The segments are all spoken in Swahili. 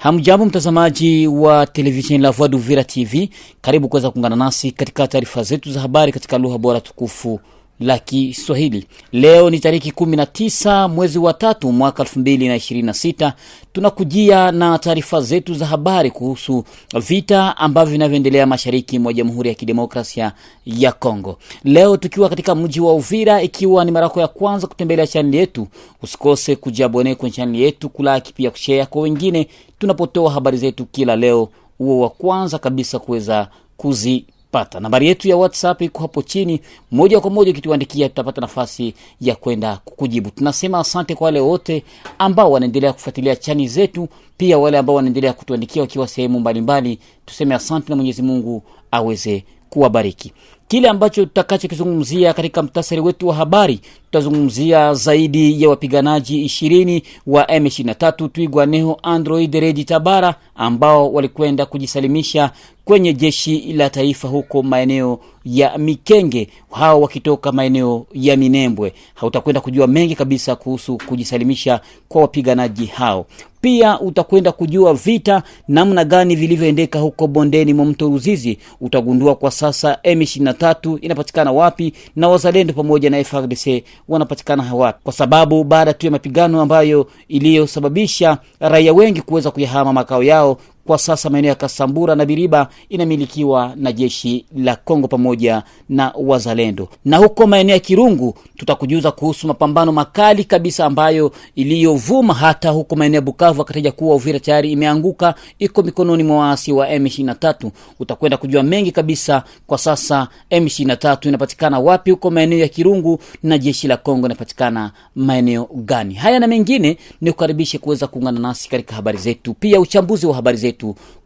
Hamjambo mtazamaji wa television La Voix d'Uvira TV, karibu kuweza kuungana nasi katika taarifa zetu za habari katika lugha bora tukufu la Kiswahili. Leo ni tariki 19 mwezi wa 3 mwaka 2026. Tunakujia na taarifa zetu za habari kuhusu vita ambavyo vinavyoendelea mashariki mwa Jamhuri ya Kidemokrasia ya Kongo. Leo tukiwa katika mji wa Uvira, ikiwa ni mara ya kwanza kutembelea channel yetu, usikose kujiabone kwenye channel yetu, kulike pia kushare kwa wengine tunapotoa habari zetu kila leo, uwe wa kwanza kabisa kuweza kuzipata. Nambari yetu ya WhatsApp iko hapo chini, moja kwa moja ukituandikia tutapata nafasi ya kwenda kukujibu. Tunasema asante kwa wale wote ambao wanaendelea kufuatilia channel zetu, pia wale ambao wanaendelea kutuandikia wakiwa sehemu mbalimbali. Tuseme asante na Mwenyezi Mungu aweze kuwabariki. Kile ambacho tutakachokizungumzia katika mtasari wetu wa habari, tutazungumzia zaidi ya wapiganaji 20 wa M23 Twirwaneho Android Red Tabara ambao walikwenda kujisalimisha kwenye jeshi la taifa huko maeneo ya Mikenge, hao wakitoka maeneo ya Minembwe. Hautakwenda kujua mengi kabisa kuhusu kujisalimisha kwa wapiganaji hao. Pia utakwenda kujua vita namna gani vilivyoendeka huko bondeni mwa mto Ruzizi. Utagundua kwa sasa M23 inapatikana wapi na wazalendo pamoja na FARDC wanapatikana wapi, kwa sababu baada tu ya mapigano ambayo iliyosababisha raia wengi kuweza kuyahama makao yao, kwa sasa maeneo ya Kasambura na Biriba inamilikiwa na jeshi la Kongo pamoja na wazalendo. Na huko maeneo ya Kirungu tutakujuza kuhusu mapambano makali kabisa ambayo iliyovuma hata huko maeneo ya Bukavu, akataja kuwa Uvira tayari imeanguka, iko mikononi mwa waasi wa M23. Utakwenda kujua mengi kabisa kwa sasa M23 inapatikana wapi huko maeneo ya Kirungu na jeshi la Kongo inapatikana maeneo gani. Haya na mengine ni kukaribisha kuweza kuungana nasi katika habari zetu, pia uchambuzi wa habari zetu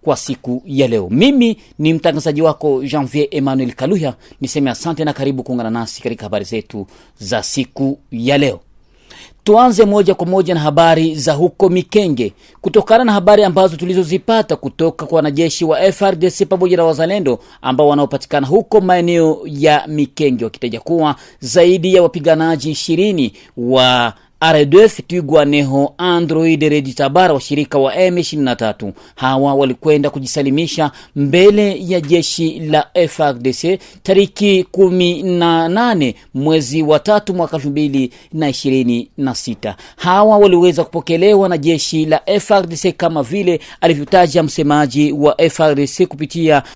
kwa siku ya leo. Mimi ni mtangazaji wako Janvier Emmanuel Kaluya, niseme asante na karibu kuungana nasi katika habari zetu za siku ya leo. Tuanze moja kwa moja na habari za huko Mikenge. Kutokana na habari ambazo tulizozipata kutoka kwa wanajeshi wa FARDC pamoja na wazalendo ambao wanaopatikana huko maeneo ya Mikenge, wakitaja kuwa zaidi ya wapiganaji 20 wa RDF Twirwaneho Android Red Tabara, washirika wa M23, hawa walikwenda kujisalimisha mbele ya jeshi la FARDC tariki 18 mwezi wa 3 mwaka 2026. Hawa waliweza kupokelewa na jeshi la FARDC kama vile alivyotaja msemaji wa FARDC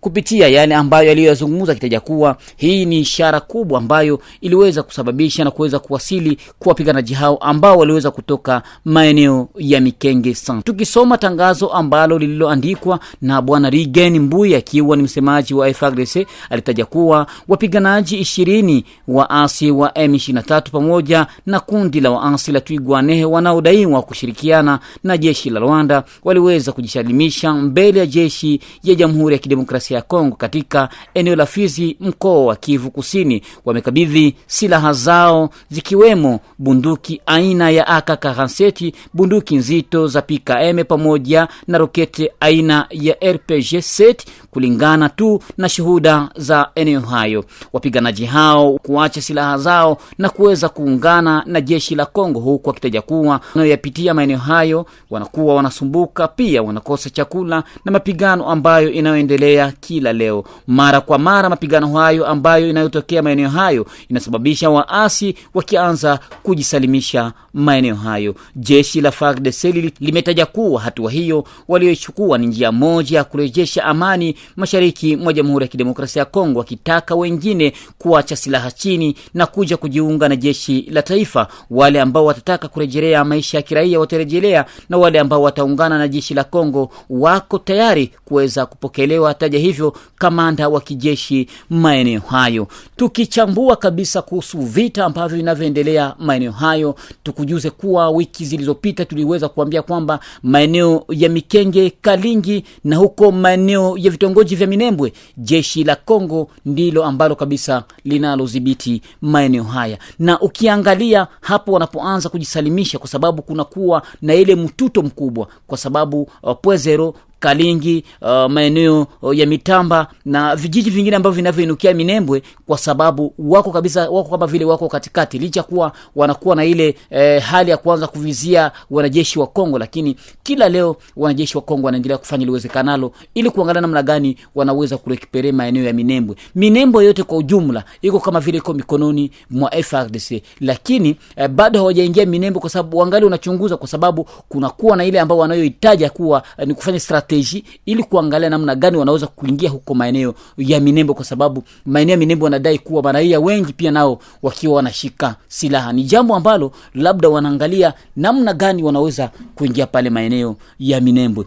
kupitia yale ambayo aliyozungumza, kitaja kuwa hii ni ishara kubwa ambayo iliweza kusababisha na kuweza kuwasili kwa wapiganaji hao ambao waliweza kutoka maeneo ya Mikenge San. Tukisoma tangazo ambalo lililoandikwa na bwana Rigen Mbuya akiwa ni msemaji wa FARDC, alitaja kuwa wapiganaji 20 waasi wa M23 pamoja na kundi la waasi la Twirwaneho wanaodaiwa kushirikiana na jeshi la Rwanda waliweza kujisalimisha mbele ya jeshi ya Jamhuri ya Kidemokrasia ya Kongo katika eneo la Fizi, mkoa wa Kivu Kusini. Wamekabidhi silaha zao zikiwemo bunduki aina ya AK-47, bunduki nzito za PKM pamoja na roketi aina ya RPG-7 kulingana tu na shuhuda za eneo hayo. Wapiganaji hao kuacha silaha zao na kuweza kuungana na jeshi la Kongo, huku wakitaja kuwa wanayopitia maeneo hayo wanakuwa wanasumbuka, pia wanakosa chakula na mapigano ambayo inayoendelea kila leo. Mara kwa mara mapigano hayo ambayo inayotokea maeneo hayo inasababisha waasi wakianza kujisalimisha maeneo hayo. Jeshi la FARDC limetaja kuwa hatua hiyo waliochukua ni njia moja ya kurejesha amani mashariki mwa Jamhuri ya Kidemokrasia ya Kongo, wakitaka wengine kuacha silaha chini na kuja kujiunga na jeshi la taifa. Wale ambao watataka kurejelea maisha ya kiraia watarejelea, na wale ambao wataungana na jeshi la Kongo wako tayari kuweza kupokelewa, taja hivyo kamanda wa kijeshi maeneo hayo. Tukichambua kabisa kuhusu vita ambavyo vinavyoendelea maeneo hayo, tukujuze kuwa wiki zilizopita tuliweza kuambia kwamba maeneo ya Mikenge, Kalingi na huko maeneo ya vitongoji vya Minembwe, jeshi la Kongo ndilo ambalo kabisa linalodhibiti maeneo haya. Na ukiangalia hapo wanapoanza kujisalimisha, kwa sababu kuna kuwa na ile mtuto mkubwa, kwa sababu Pwezero Kalingi, maeneo ya Mitamba na vijiji vingine ambavyo vinavyoinukia Minembwe, kwa sababu wako kabisa, wako kama vile wako katikati, licha kuwa wanakuwa na ile hali ya kuanza kuvizia wanajeshi wa Kongo, lakini kila leo wanajeshi wa Kongo wanaendelea kufanya liwezekanalo ili kuangalia namna gani wanaweza kurekipere maeneo ya Minembwe. Minembwe yote kwa ujumla iko kama vile iko mikononi mwa FARDC, lakini bado hawajaingia Minembwe kwa sababu wangali unachunguza, kwa sababu kuna kuwa na ile ambao wanayohitaji kuwa ni kufanya strategy ili kuangalia namna gani wanaweza kuingia huko maeneo ya Minembwe, kwa sababu maeneo ya Minembwe wanadai kuwa raia wengi pia nao wakiwa wanashika silaha. Ni jambo ambalo labda wanaangalia namna gani wanaweza kuingia pale maeneo ya Minembwe.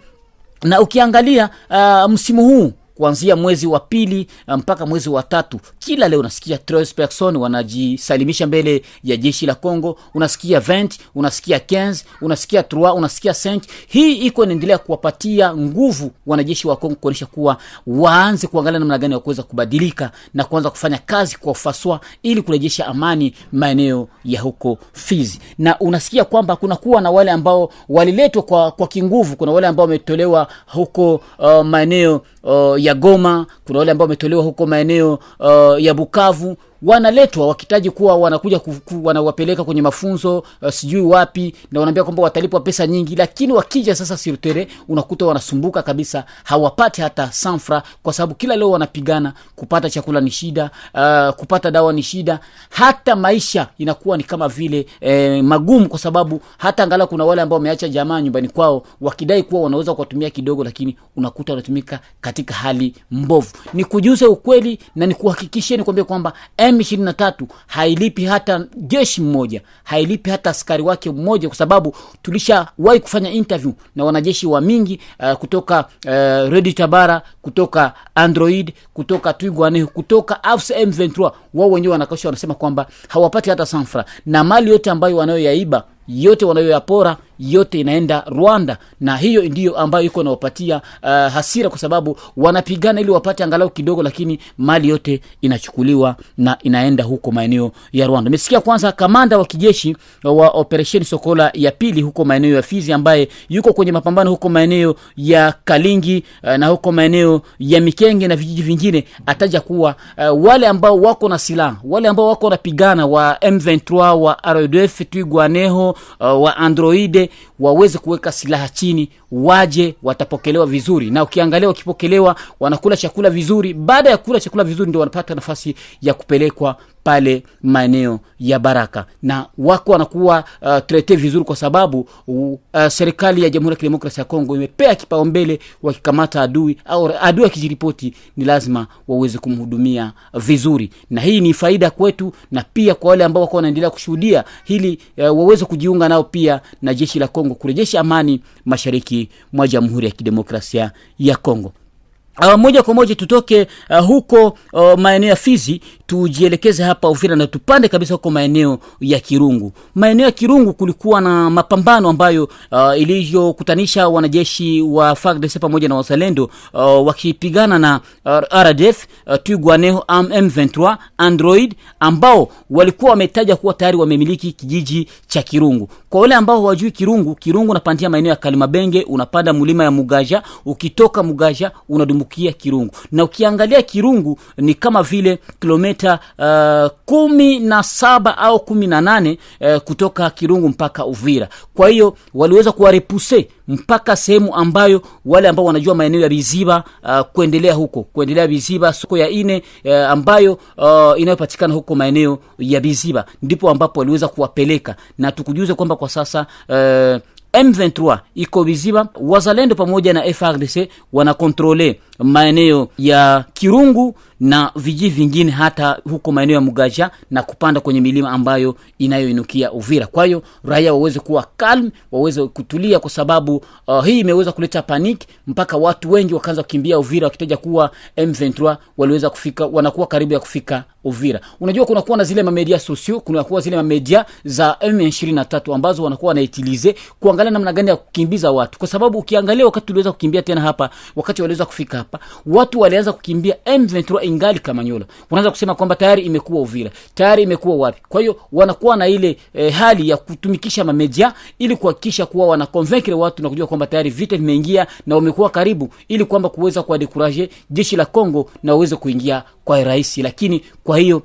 Na ukiangalia msimu huu kuanzia mwezi wa pili mpaka mwezi wa tatu, kila leo unasikia 13 personnes wanajisalimisha mbele ya jeshi la Kongo, unasikia 20, unasikia 15, unasikia 3, unasikia 5. Hii iko inaendelea kuwapatia nguvu wanajeshi wa Kongo kuonyesha kuwa waanze kuangalia namna gani ya kuweza kubadilika na kuanza kufanya kazi kwa ufaswa ili kurejesha amani maeneo ya huko Fizi. Na unasikia kwamba kuna kuwa na wale ambao waliletwa kwa kinguvu, kuna wale ambao wametolewa huko maeneo ya Goma, kuna wale ambao wametolewa huko maeneo ya Bukavu, wanaletwa wakitaji kuwa wanakuja wanawapeleka kwenye mafunzo sijui wapi, na wanaambia kwamba watalipwa pesa nyingi, lakini wakija sasa sirtere unakuta wanasumbuka kabisa, hawapati hata sanfra, kwa sababu kila leo wanapigana. Kupata chakula ni shida, kupata dawa ni shida, hata maisha inakuwa ni kama vile magumu, kwa sababu hata angalau kuna wale ambao wameacha jamaa nyumbani kwao wakidai kuwa wanaweza kutumia kidogo, lakini unakuta wanatumika katika hali mbovu. Ni kujuze ukweli na ni kuhakikishia ni kwambia kwamba M23 hailipi hata jeshi mmoja, hailipi hata askari wake mmoja, kwa sababu tulishawahi kufanya interview na wanajeshi wa mingi kutoka Redi Tabara, kutoka Android, kutoka Twigwaneho, kutoka AFC M23. Wao wenyewe wanakosha, wanasema kwamba hawapati hata sanfra, na mali yote ambayo wanayoyaiba, yote wanayoyapora, yote inaenda Rwanda, na hiyo ndio ambayo iko nawapatia hasira, kwa sababu wanapigana ili wapate angalau kidogo, lakini mali yote inachukuliwa na inaenda huko maeneo ya Rwanda. Umesikia kwanza kamanda wa kijeshi wa Operation Sokola ya pili huko maeneo ya Fizi, ambaye yuko kwenye mapambano huko maeneo ya Kalingi na huko maeneo ya Mikenge na vijiji vingine, ataja kuwa wale ambao wako na silaha, wale ambao wako napigana wa M23, wa RDF, Twigwaneho, wa Android, waweze kuweka silaha chini, waje watapokelewa vizuri. Na ukiangalia wakipokelewa wanakula chakula vizuri, baada ya kula chakula vizuri ndio wanapata nafasi ya kupelekwa pale maeneo ya Baraka, na wako wanakuwa trete vizuri, kwa sababu serikali ya Jamhuri ya Kidemokrasia ya Kongo imepea kipaumbele wakikamata adui au adui akijiripoti ni lazima waweze kumhudumia vizuri. Na hii ni faida kwetu, na pia kwa wale ambao wako wanaendelea kushuhudia hili waweze kujiunga nao pia na jeshi la Kongo kurejesha amani mashariki mwa Jamhuri ya Kidemokrasia ya Kongo. Moja kwa moja tutoke huko maeneo ya Fizi tujielekeze hapa Uvira na tupande kabisa huko maeneo ya Kirungu. Maeneo ya Kirungu kulikuwa na mapambano ambayo iliyokutanisha wanajeshi wa FARDC pamoja na wazalendo wakipigana na RDF, Twigwaneho, M23, Android, ambao walikuwa wametaja kuwa tayari wamemiliki kijiji cha Kirungu. Kwa wale ambao hawajui Kirungu, Kirungu unapandia maeneo ya Kalimabenge, unapanda mlima ya Mugaja, ukitoka Mugaja unadumbukia Kirungu. Na ukiangalia Kirungu ni kama vile kilomita 17 au 18 kutoka Kirungu mpaka Uvira. Kwa hiyo waliweza kuwarepuse mpaka sehemu ambayo wale ambao wanajua maeneo ya Biziba, kuendelea Biziba, soko ya ine ambayo inayopatikana huko maeneo ya Biziba, ndipo ambapo waliweza kuwapeleka. Na tukujuze kwamba kwa sasa M23 iko Biziba, wazalendo pamoja na FARDC wanakontrole maeneo ya Kirungu na vijiji vingine hata huko maeneo ya Mugaja na kupanda kwenye milima ambayo inayoinukia Uvira. Kwa hiyo raia waweze kuwa calm, waweze kutulia, kwa sababu hii imeweza kuleta panic mpaka watu wengi wakaanza kukimbia Uvira wakitaja kuwa M23 waliweza kufika, wanakuwa karibu ya kufika Uvira. Unajua kuna kuwa na zile media sociaux, kuna kuwa zile media za M23 ambazo wanakuwa wanaitilize kuangalia namna gani ya kukimbiza watu, kwa sababu ukiangalia wakati tuliweza kukimbia tena hapa, wakati waliweza kufika hapa, watu walianza kukimbia, M23 ingali Kamanyola, unaanza kusema kwamba tayari imekuwa Uvira, tayari imekuwa wapi. Kwa hiyo wanakuwa na ile hali ya kutumikisha mamedia ili kuhakikisha kuwa wana convaincre watu na kujua kwamba tayari vita vimeingia na wamekuwa karibu, ili kwamba kuweza kwa décourager jeshi la Kongo na waweze kuingia kwa rais. Lakini kwa hiyo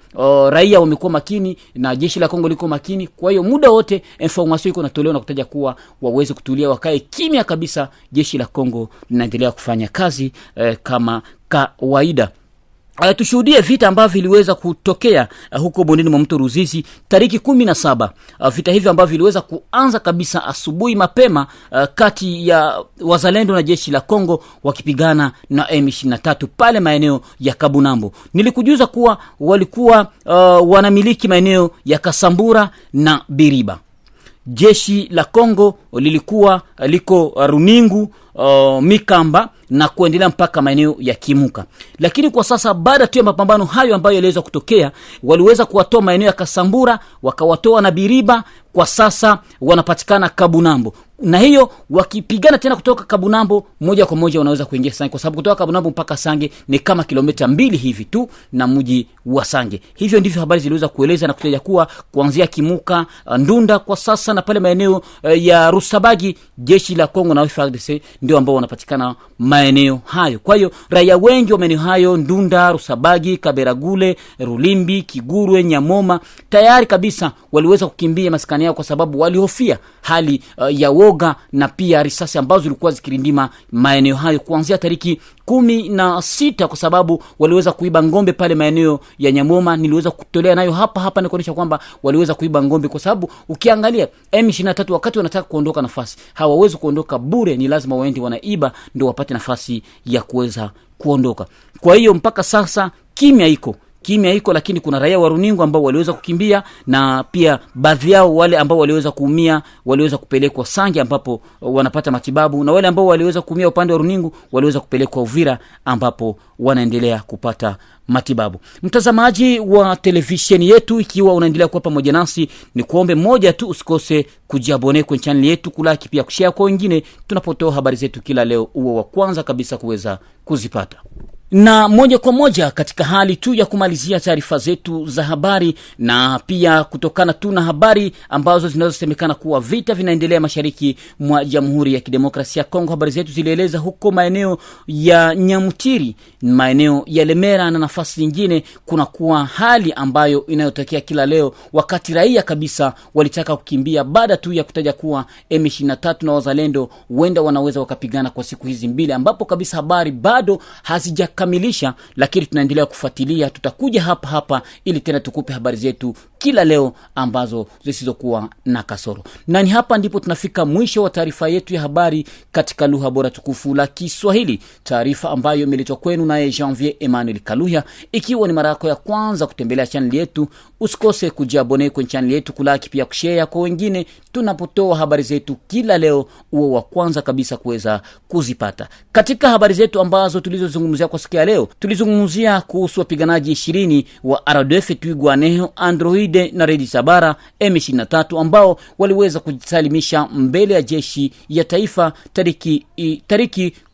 raia wamekuwa makini na jeshi la Kongo liko makini. Kwa hiyo muda wote information iko natolewa na kutaja kuwa waweze kutulia, wakae kimya kabisa. Jeshi la Kongo linaendelea kufanya kazi kama kawaida. Tushuhudie vita ambavyo viliweza kutokea huko bondeni mwa mto Ruzizi tariki 17. Vita hivi ambavyo viliweza kuanza kabisa asubuhi mapema kati ya wazalendo na jeshi la Kongo wakipigana na M23 pale maeneo ya Kabunambo. Nilikujuza kuwa walikuwa wanamiliki maeneo ya Kasambura na Biriba. Jeshi la Kongo lilikuwa liko Runingu, Mikamba na kuendelea mpaka maeneo ya Kimuka. Lakini kwa sasa baada tu ya mapambano hayo ambayo yaliweza kutokea, waliweza kuwatoa maeneo ya Kasambura, wakawatoa na Biriba. Kwa sasa wanapatikana Kabunambo, na hiyo wakipigana tena kutoka Kabunambo moja kwa moja wanaweza kuingia Sange, kwa sababu kutoka Kabunambo mpaka Sange ni kama kilomita 2 hivi tu na mji wa Sange. Hivyo ndivyo habari ziliweza kueleza na kutaja kuwa kuanzia Kimuka, Ndunda kwa sasa na pale maeneo ya Rusabagi, jeshi la Kongo na FARDC ndio ambao wanapatikana maeneo hayo. Kwa hiyo raia wengi wa maeneo hayo, Ndunda, Rusabagi, Kaberagule, Rulimbi, Kigurwe, Nyamoma, tayari kabisa waliweza kukimbia maskani yao kwa sababu walihofia hali ya woga na pia risasi ambazo zilikuwa zikirindima maeneo hayo kuanzia tariki 16, kwa sababu waliweza kuiba ngombe pale maeneo ya Nyamoma. Niliweza kutolea nayo hapa ni kuonyesha kwamba waliweza kuiba ngombe, kwa sababu ukiangalia M23 wakati wanataka kuondoka nafasi hawawezi kuondoka bure, ni lazima waende wanaiba ndio wapate nafasi ya kuweza kuondoka. Kwa hiyo mpaka sasa kimya iko, lakini kuna raia wa Runingu ambao waliweza kukimbia, na pia baadhi yao wale ambao waliweza kuumia waliweza kupelekwa Sange ambapo wanapata matibabu, na wale ambao waliweza kuumia upande wa Runingu waliweza kupelekwa Uvira ambapo wanaendelea kupata matibabu. Mtazamaji wa televisheni yetu, ikiwa unaendelea kuwa pamoja nasi, ni kuombe moja tu, usikose kujiabone kwenye channel yetu, kulaki pia kushare kwa wengine tunapotoa habari zetu kila leo, uwe wa kwanza kabisa kuweza kuzipata. Na moja kwa moja katika hali tu ya kumalizia taarifa zetu za habari, na pia kutokana tu na habari ambazo zinazosemekana kuwa vita vinaendelea mashariki mwa Jamhuri ya Kidemokrasia ya Kongo, habari zetu zilieleza huko maeneo ya Nyamutiri, maeneo ya Lemera na nafasi nyingine kuna kuwa hali ambayo inayotokea kila leo, wakati raia kabisa walitaka kukimbia baada tu ya kutaja kuwa M23 na wazalendo huenda wanaweza wakapigana kwa siku hizi mbili, ambapo kabisa habari bado hazijakamilisha, lakini tunaendelea kufuatilia. Tutakuja hapa ili tena tukupe habari zetu kila leo ambazo zisizokuwa na kasoro. Na ni hapa ndipo tunafika mwisho wa taarifa yetu ya habari katika lugha bora tukufu la Kiswahili, taarifa ambayo imeletwa kwenu naye Janvier Emmanuel Kaluya. Ikiwa ni mara yako ya kwanza kutembelea channel yetu, usikose kujiabone kwenye channel yetu, kulaki pia kushare kwa wengine tunapotoa habari zetu kila leo, uwe wa kwanza kabisa kuweza kuzipata. Katika habari zetu ambazo tulizozungumzia kwa siku ya leo, tulizungumzia kuhusu wapiganaji 20 wa RDF Twigwaneho, Android na Redi Sabara M23 ambao waliweza kujisalimisha mbele ya jeshi ya taifa tariki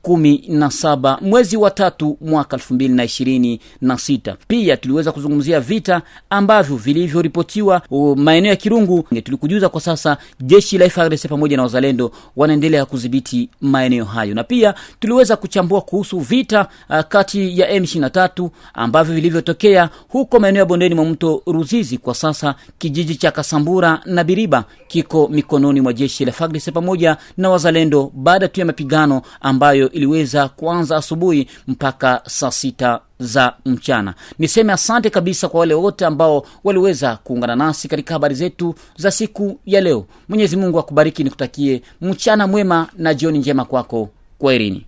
17 mwezi wa 3 mwaka 2026. Pia tuliweza kuzungumzia vita ambavyo vilivyoripotiwa maeneo ya Kirungu. Tulikujuza kwa sasa jeshi la FARDC pamoja na wazalendo wanaendelea kudhibiti maeneo hayo, na pia tuliweza kuchambua kuhusu vita kati ya M23 ambavyo vilivyotokea huko maeneo ya bondeni mwa mto Ruzizi. Kwa sasa kijiji cha Kasambura na Biriba kiko mikononi mwa jeshi la FARDC pamoja na wazalendo baada tu ya mapigano ambayo iliweza kuanza asubuhi mpaka saa 6 za mchana. Niseme asante kabisa kwa wale wote ambao waliweza kuungana nasi katika habari zetu za siku ya leo. Mwenyezi Mungu akubariki, nikutakie mchana mwema na jioni njema kwako. Kwaherini.